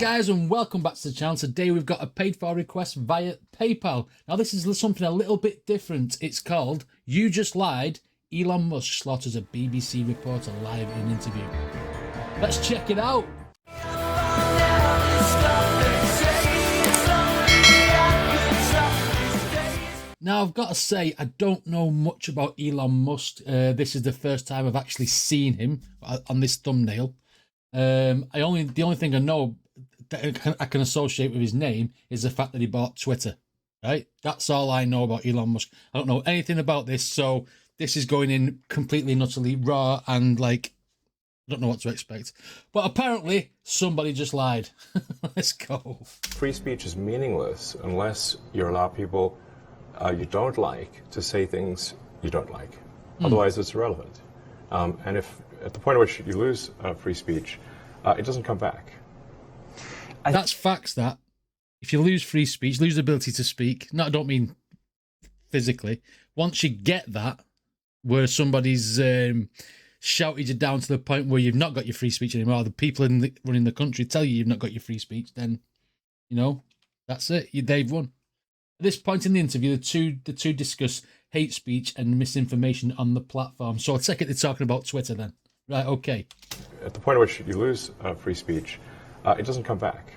guys, and welcome back to the channel. Today we've got a paid for request via PayPal. Now this is something a little bit different. It's called You Just Lied. Elon Musk slaughters a BBC reporter live in an interview. Let's check it out. Now I've got to say, I don't know much about Elon Musk. This is the first time I've actually seen him on this thumbnail. The only thing I know that I can associate with his name is the fact that he bought Twitter, right? That's all I know about Elon Musk. I don't know anything about this, so this is going in completely and utterly raw and like, I don't know what to expect. But apparently, somebody just lied. Let's go. Free speech is meaningless unless you allow people you don't like to say things you don't like. Otherwise, it's irrelevant. And if at the point at which you lose free speech, it doesn't come back. That's facts, that. If you lose free speech, lose the ability to speak, no, I don't mean physically. Once you get that, where somebody's shouted you down to the point where you've not got your free speech anymore, the people running the country tell you you've not got your free speech, then, you know, that's it. They've won. At this point in the interview, the two discuss hate speech and misinformation on the platform. So I take it they're talking about Twitter then. Right, okay. At the point at which you lose free speech, it doesn't come back.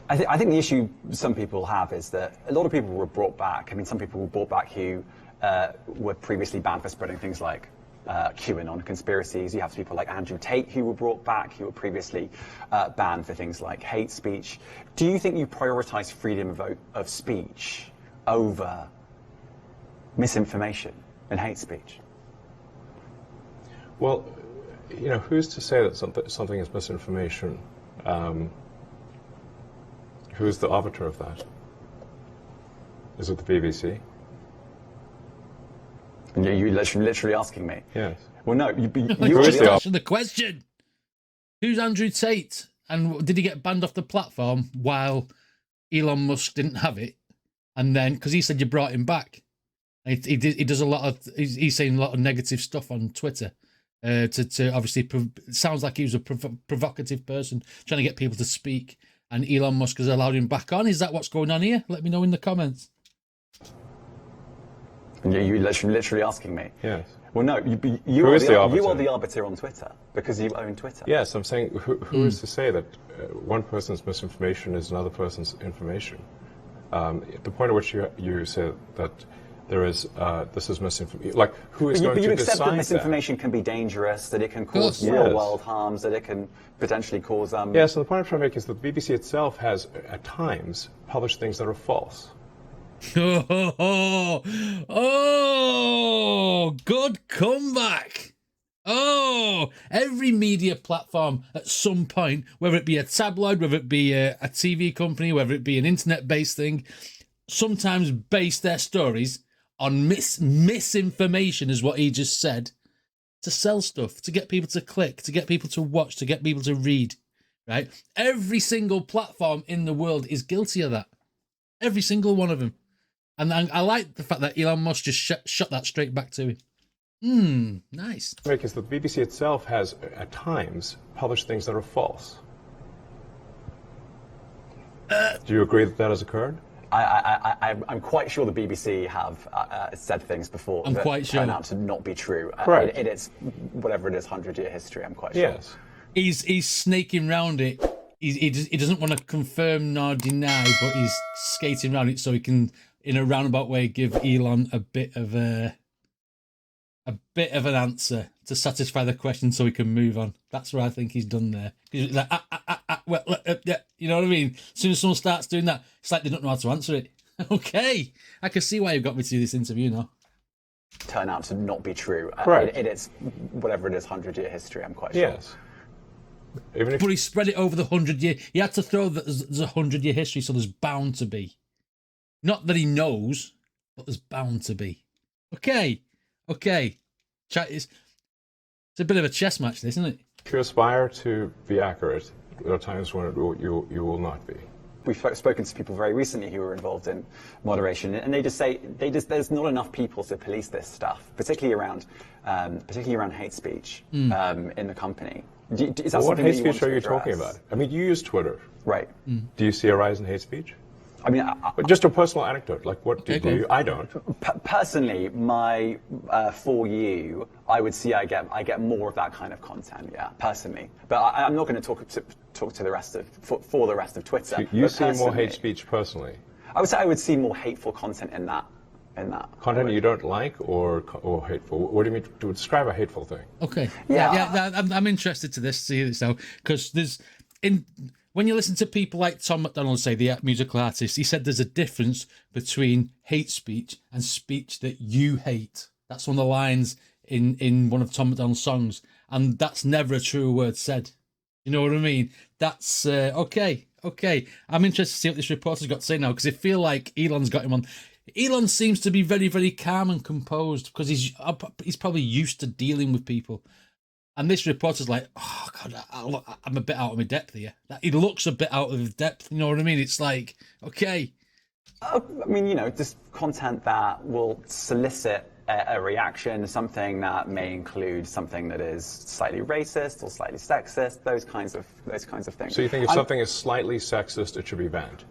I think the issue some people have is that a lot of people were brought back. I mean, some people were brought back who were previously banned for spreading things like QAnon conspiracies. You have people like Andrew Tate who were brought back, who were previously banned for things like hate speech. Do you think you prioritize freedom of speech over misinformation and hate speech? Well, you know, who's to say that something is misinformation? Who's the arbiter of that? Is it the BBC? You're literally asking me? Yes. Well, no. You just answer the question. Who's Andrew Tate? And did he get banned off the platform while Elon Musk didn't have it? And then, because he said you brought him back. He does a lot of, he's saying a lot of negative stuff on Twitter. To obviously, it sounds like he was a provocative person trying to get people to speak. And Elon Musk has allowed him back on. Is that what's going on here? Let me know in the comments. You're literally asking me? Yes. Well, no. You are the arbiter on Twitter because you own Twitter. Yes, I'm saying who is to say that one person's misinformation is another person's information? At the point at which you say that there is this is misinformation, like who is going to decide that? You accept that misinformation can be dangerous, that it can cause real-world harms, that it can potentially cause. Yeah. So the point I'm trying to make is that the BBC itself has at times published things that are false. Oh, good comeback. Oh, every media platform at some point, whether it be a tabloid, whether it be a TV company, whether it be an internet-based thing, sometimes base their stories on misinformation, is what he just said, to sell stuff, to get people to click, to get people to watch, to get people to read, right? Every single platform in the world is guilty of that. Every single one of them. And I like the fact that Elon Musk just shot that straight back to him. Nice. Because the BBC itself has at times published things that are false. Do you agree that that has occurred? I'm quite sure the BBC have said things before that turn out to not be true. Correct. It's whatever it is, 100-year history. I'm quite sure. Yes. He's snaking round it. He doesn't want to confirm nor deny, but he's skating around it so he can, in a roundabout way, give Elon a bit of an answer to satisfy the question so he can move on. That's what I think he's done there. Like, yeah, you know what I mean? As soon as someone starts doing that, it's like they don't know how to answer it. Okay, I can see why you got me to do this interview now. Turn out to not be true. Correct. It's whatever it is, 100-year history. I'm quite sure. Yes. But he spread it over the 100-year. He had to throw that there's a 100-year history, so there's bound to be. Not that he knows, but there's bound to be. Okay. Chat is. It's a bit of a chess match, this, isn't it? If you aspire to be accurate, there are times when you will not be. We've spoken to people very recently who were involved in moderation, and they just say there's not enough people to police this stuff, particularly around hate speech in the company. Is that What something hate that you want speech are to you talking address? about? I mean, you use Twitter. Right. Do you see a rise in hate speech? I mean, But just a personal anecdote. Like, what do Okay, you? I don't. personally, my for you, I would see I get more of that kind of content. Yeah, personally, but I'm not going to talk to the rest of for the rest of Twitter. You But see more hate personally, speech personally. I would say I would see more hateful content in that. Content you don't like or hateful? What do you mean to describe a hateful thing? Okay. Yeah. I'm interested to see this now because when you listen to people like Tom McDonald say, the musical artist, he said there's a difference between hate speech and speech that you hate. That's one of the lines in one of Tom McDonald's songs, and that's never a true word said. You know what I mean? That's okay. I'm interested to see what this reporter's got to say now because I feel like Elon's got him on. Elon seems to be very, very calm and composed because he's probably used to dealing with people. And this reporter's like, oh, God, I'm a bit out of my depth here. He looks a bit out of his depth, you know what I mean? It's like, okay. I mean, just content that will solicit a reaction, something that may include something that is slightly racist or slightly sexist, those kinds of things. So you think if something is slightly sexist, it should be banned?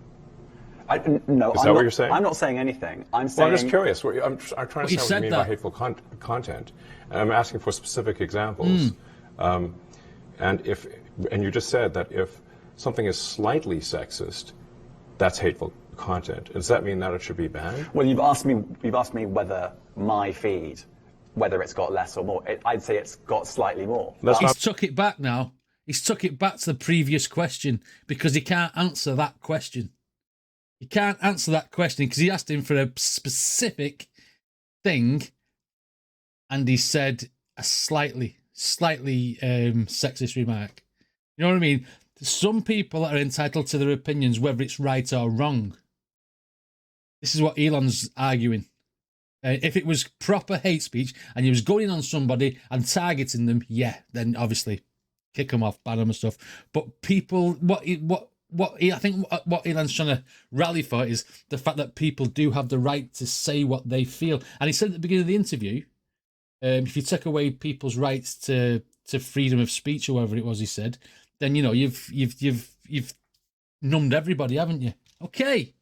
No, Is that what you're saying? I'm not saying anything. I'm saying. Well, I'm just curious. I'm trying to understand what you mean by hateful content. And I'm asking for specific examples. And you just said that if something is slightly sexist, that's hateful content. Does that mean that it should be banned? Well, you've asked me whether my feed, whether it's got less or more. I'd say it's got slightly more. He's took it back now. He's took it back to the previous question because he can't answer that question. He can't answer that question because he asked him for a specific thing, and he said a slightly sexist remark. You know what I mean? Some people are entitled to their opinions, whether it's right or wrong. This is what Elon's arguing. If it was proper hate speech and he was going on somebody and targeting them, yeah, then obviously kick them off, ban them and stuff. But people, I think what Elon's trying to rally for is the fact that people do have the right to say what they feel. And he said at the beginning of the interview, if you take away people's rights to freedom of speech or whatever it was he said, then you've numbed everybody, haven't you? Okay.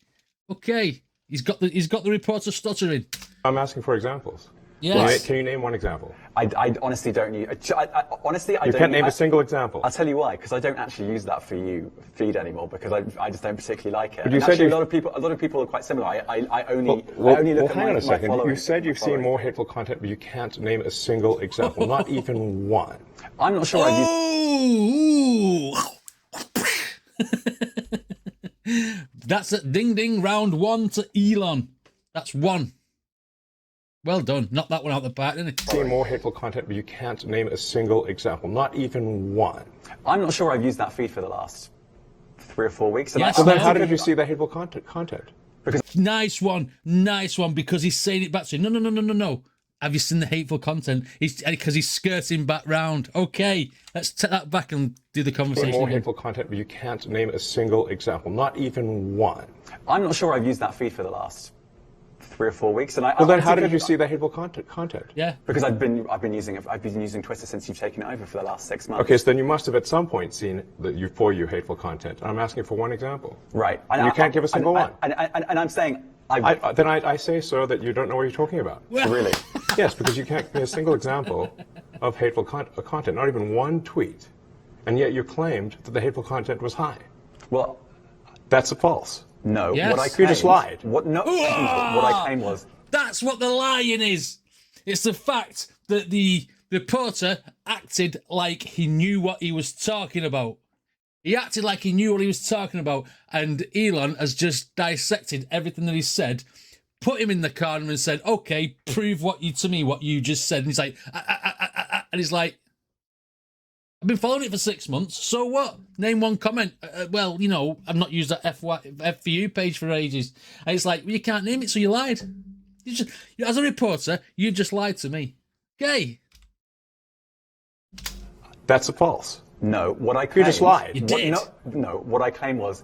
He's got the reporter stuttering. I'm asking for examples. Yes. Can you name one example? I honestly don't use. Honestly, I You don't. can't name a single example. I'll tell you why. Because I don't actually use that for you feed anymore. Because I just don't particularly like it. But you and said actually, a lot of people are quite similar. I only look at hang my on a second. following. You said you've seen more hateful content, but you can't name a single example, not even one. I'm not sure. That's a ding ding round one to Elon. That's one. Well done. Knock that one out the park, didn't it? Seen more hateful content, but you can't name a single example, not even one. I'm not sure I've used that feed for the last 3 or 4 weeks. Yes, So then how did you see the hateful content? Nice one, because he's saying it back to you. No. Have you seen the hateful content? Because he's skirting back round. Okay, let's take that back and do the conversation More again. hateful content, but you can't name a single example, not even one. I'm not sure I've used that feed for the last 3 or 4 weeks. And How did you see the hateful content? Yeah. Because I've been using Twitter since you've taken it over for the last 6 months. Okay, so then you must have at some point seen for you hateful content. I'm asking for one example. Right. And you can't give a single one. And I'm saying. I say, sir, that you don't know what you're talking about. Really? Yes, because you can't give me a single example of hateful content, not even one tweet. And yet you claimed that the hateful content was high. Well, that's a false. No. Yes. What I You claimed, just lied. What I claimed was. That's what the lying is. It's the fact that the reporter acted like he knew what he was talking about. He acted like he knew what he was talking about, and Elon has just dissected everything that he said, put him in the corner and said, okay, prove what you just said. And he's like, and he's like, I've been following it for 6 months, so what? Name one comment. Well, I've not used that F for you page for ages. And it's like, well, you can't name it, so you lied. As a reporter, you just lied to me. Okay. That's a false. No, what I claimed... You just lied. You did. No, what I claimed was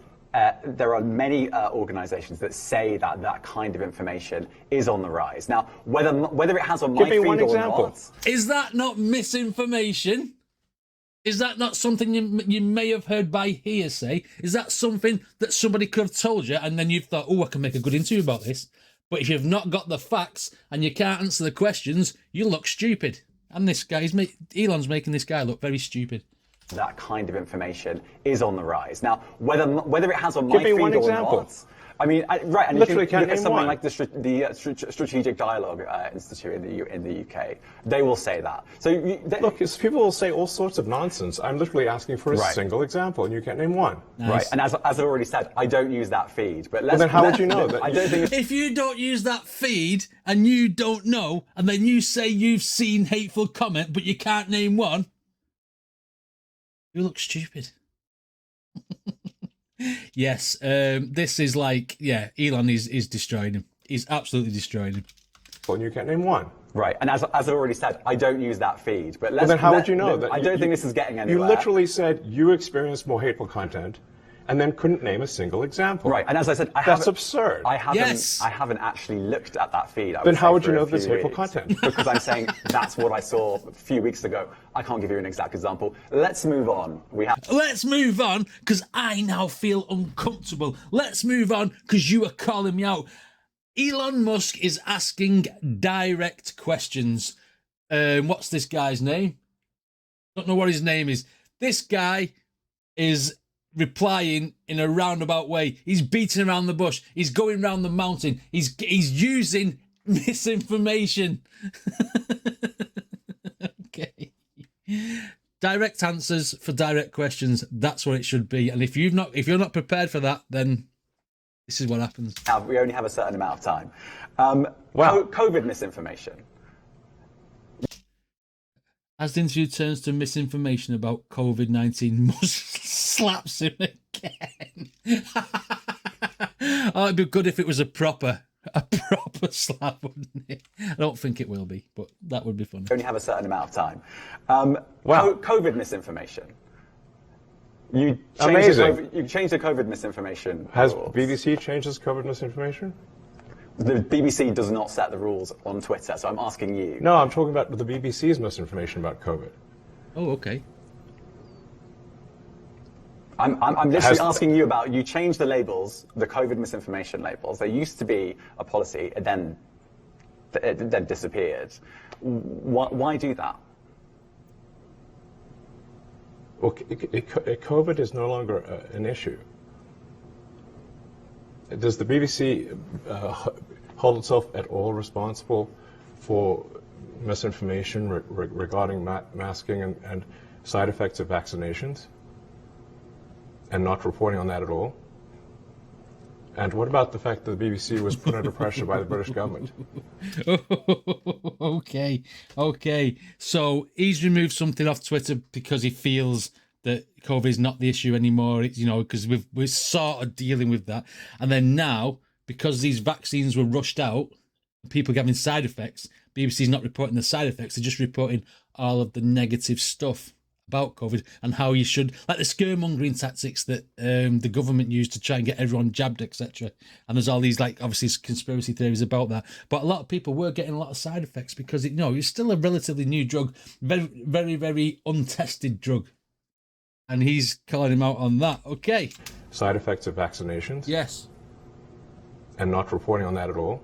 there are many organizations that say that kind of information is on the rise. Now, whether it has on my feed or not... Is that not misinformation? Is that not something you may have heard by hearsay? Is that something that somebody could have told you and then you've thought, oh, I can make a good interview about this? But if you've not got the facts and you can't answer the questions, you look stupid. And this guy's Elon's making this guy look very stupid. That kind of information is on the rise. Now, whether it has on my feed or not, I mean, right, and literally you can get something one. like the Strategic Dialogue Institute in the UK. They will say that. So look, people will say all sorts of nonsense. I'm literally asking for a single example, and you can't name one. Nice. Right, and as I already said, I don't use that feed. But then how would you know that? I don't think if you don't use that feed and you don't know, and then you say you've seen hateful comment, but you can't name one, you look stupid. Yes, this is like, yeah, Elon is destroying him. He's absolutely destroying him. And you can't name one. Right, and as I already said, I don't use that feed. But then how would you know that? I don't think this is getting anywhere. You literally said you experienced more hateful content, and then couldn't name a single example. Right, and as I said, that's absurd. I haven't Yes. I haven't actually looked at that feed. Then how would you know this hateful content? Because I'm saying that's what I saw a few weeks ago. I can't give you an exact example. Let's move on. Let's move on, because I now feel uncomfortable. Let's move on, because you are calling me out. Elon Musk is asking direct questions. What's this guy's name? Don't know what his name is. This guy is replying in a roundabout way. He's beating around the bush. He's going round the mountain. He's using misinformation. Okay. Direct answers for direct questions. That's what it should be. And if you're not prepared for that, then this is what happens. We only have a certain amount of time. COVID misinformation. As the interview turns to misinformation about COVID-19, Musk slaps him again. Oh, it'd be good if it was a proper slap, wouldn't it? I don't think it will be, but that would be funny. We only have a certain amount of time. COVID misinformation. You changed the COVID misinformation Has rules. BBC changed its COVID misinformation? The BBC does not set the rules on Twitter, so I'm asking you. No, I'm talking about the BBC's misinformation about COVID. Oh, okay. I'm literally asking you about, you changed the labels, the COVID misinformation labels. There used to be a policy, and then it disappeared. Why do that? Well, COVID is no longer an issue. Does the BBC hold itself at all responsible for misinformation regarding masking and side effects of vaccinations, and not reporting on that at all? And what about the fact that the BBC was put under pressure by the British government? Okay. So he's removed something off Twitter because he feels that COVID is not the issue anymore. It's, because we're sort of dealing with that. And then now, because these vaccines were rushed out, people getting side effects, BBC's not reporting the side effects. They're just reporting all of the negative stuff about COVID and how you should, like the scaremongering tactics that the government used to try and get everyone jabbed, etc. And there's all these, like, obviously conspiracy theories about that. But a lot of people were getting a lot of side effects because it's still a relatively new drug, very, very, very untested drug. And he's calling him out on that. Okay. Side effects of vaccinations? Yes. And not reporting on that at all?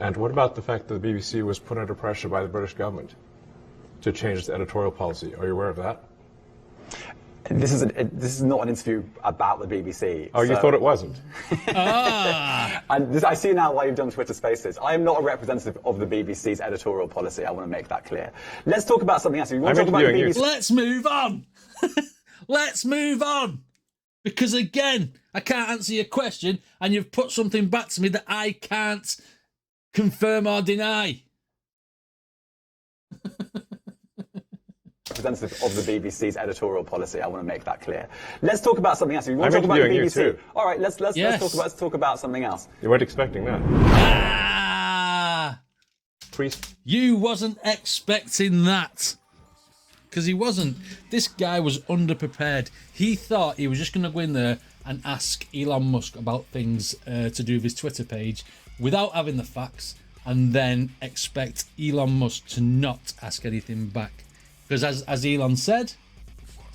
And what about the fact that the BBC was put under pressure by the British government to change its editorial policy? Are you aware of that? This is not an interview about the BBC. Oh, you thought it wasn't? I see now why you've done Twitter Spaces. I am not a representative of the BBC's editorial policy. I want to make that clear. Let's talk about something else. You want to talk about the BBC? Let's move on. Let's move on. Because again, I can't answer your question, and you've put something back to me that I can't confirm or deny. Representative of the BBC's editorial policy. I want to make that clear. Let's talk about something else. You want to talk about the BBC? You too. All right, let's talk about something else. You weren't expecting that. You wasn't expecting that. Because he wasn't. This guy was underprepared. He thought he was just going to go in there and ask Elon Musk about things to do with his Twitter page without having the facts, and then expect Elon Musk to not ask anything back. Because as Elon said,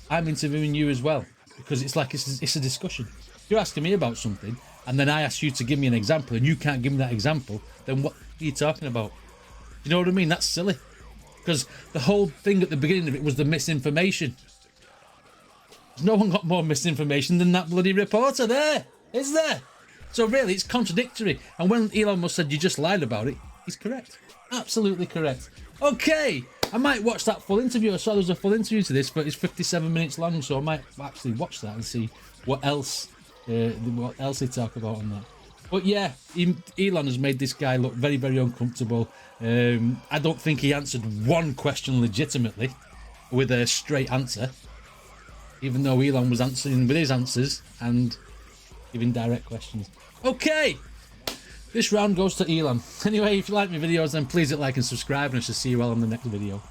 I'm interviewing you as well, because it's like it's a discussion. You're asking me about something, and then I ask you to give me an example, and you can't give me that example, then what are you talking about? You know what I mean? That's silly. Because the whole thing at the beginning of it was the misinformation. No one got more misinformation than that bloody reporter there, is there? So really, it's contradictory. And when Elon Musk said you just lied about it, he's correct. Absolutely correct. Okay, I might watch that full interview. I saw there's a full interview to this, but it's 57 minutes long, so I might actually watch that and see what else they talk about on that. But yeah, Elon has made this guy look very, very uncomfortable. I don't think he answered one question legitimately with a straight answer, even though Elon was answering with his answers and giving direct questions. Okay, this round goes to Elon. Anyway, if you like my videos, then please hit like and subscribe, and I shall see you all in the next video.